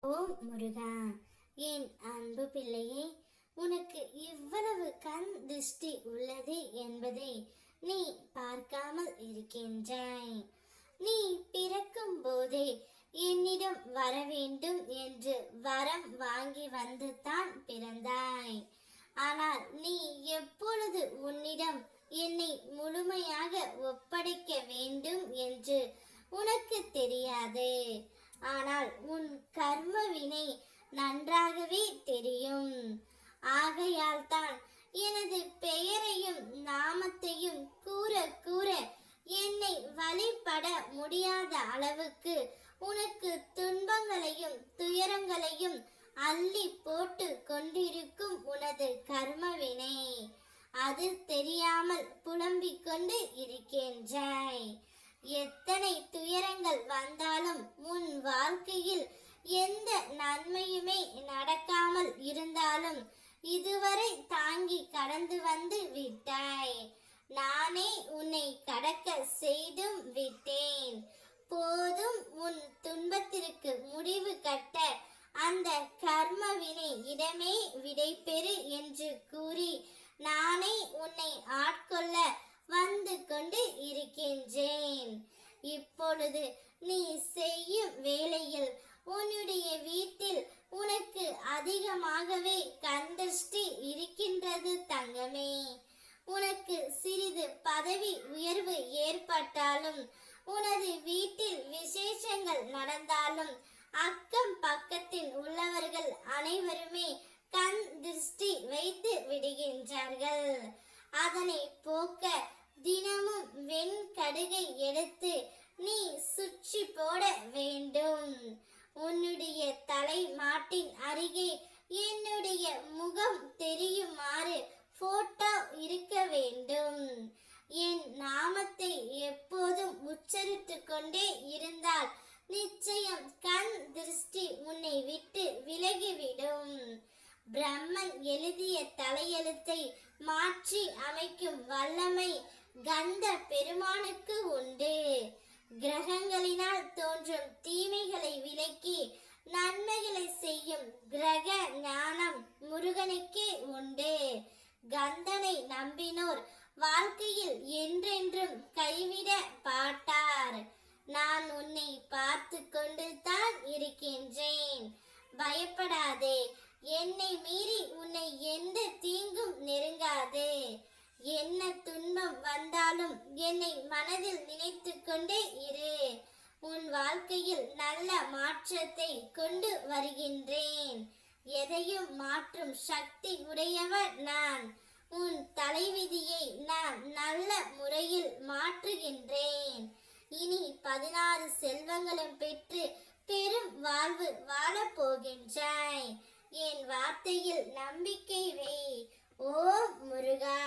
ஓம் முருகா, என் அன்பு பிள்ளையே, உனக்கு இவ்வளவு கண் திருஷ்டி உள்ளது என்பதை நீ பார்க்காமல் இருக்கின்றாய். நீ பிறக்கும் போதே என்னிடம் வர வேண்டும் என்று வரம் வாங்கி வந்து தான் பிறந்தாய். ஆனால் நீ எப்பொழுது உன்னிடம் என்னை முழுமையாக ஒப்படைக்க வேண்டும் என்று உனக்கு தெரியாது. ஆனால் உன் கர்ம வினை நன்றாகவே தெரியும். ஆகையால் தான் எனது பெயரையும் நாமத்தையும் கூற கூற என்னை வழிபட முடியாத அளவுக்கு உனக்கு துன்பங்களையும் துயரங்களையும் அள்ளி போட்டு கொண்டிருக்கும் உனது கர்மவினை. அது தெரியாமல் புலம்பிக் கொண்டு இருக்கின்றாய். எத்தனை துயரங்கள் வந்தாலும் உன் வாழ்க்கையில் எந்த நன்மையுமே நடக்காமல் இருந்தாலும் இதுவரை தாங்கி கடந்து வந்து விட்டாய். நானே உன்னை கடக்க செய்தும் விட்டேன். போதும், உன் துன்பத்திற்கு முடிவு கட்ட அந்த கர்மவினை இடமே விடைபெறு என்று கூறி நானே உன்னை ஆட்கொள்ள வந்து கொண்டு இருக்கின்றேன். இப்பொழுது நீ செய்யும் வேளையில் உன்னுடைய வீட்டில் உனக்கு அதிகமாகவே கந்திருஷ்டி இருக்கின்றது தங்கமே. உனக்கு சிறிது பதவி உயர்வு ஏற்பட்டாலும், உனது வீட்டில் விசேஷங்கள் நடந்தாலும் அக்கம் பக்கத்தில் உள்ளவர்கள் அனைவருமே கண் திருஷ்டி வைத்து விடுகின்றார்கள். அதனை போக்க தினமும் வெண்கடுகை எடுத்து நீ சுற்றி போட வேண்டும். உன்னுடைய தலை மாட்டின் அருகே என்னுடைய முகம் தெரியுமாறு போட்டோ இருக்க வேண்டும். என் நாமத்தை எப்போதும் உச்சரித்து கொண்டே இருந்தால் நிச்சயம் கண் திருஷ்டி உன்னை விட்டு விலகிவிடும். பிரம்மன் எழுதிய தலையெழுத்தை மாற்றி அமைக்கும் வல்லமை கந்த பெருமானுக்கு உண்டு. கிரகங்களினால் தோன்றும் தீமைகளை விலக்கி நன்மைகளை செய்யும் கிரக ஞானம் முருகனுக்கே உண்டு. கந்தனை நம்பினோர் வாழ்க்கையில் என்றென்றும் கைவிட பாட்டார். நான் உன்னை பார்த்து கொண்டு தான் இருக்கின்றேன். பயப்படாதே. என்னை மீறி உன்னை எந்த தீங்கும் நெருங்காது. என்ன துன்பம் வந்தாலும் என்னை மனதில் நினைத்து கொண்டே இரு. உன் வாழ்க்கையில் நல்ல மாற்றத்தை கொண்டு வருகின்றேன். எதையும் மாற்றும் சக்தி உடையவர் நான். உன் தலைவிதியை நான் நல்ல முறையில் மாற்றுகின்றேன். இனி 16 செல்வங்களும் பெற்று பெரும் வாழ்வு வாழப் போகின்றாய். என் வார்த்தையில் நம்பிக்கை வை. ஓம் முருகா.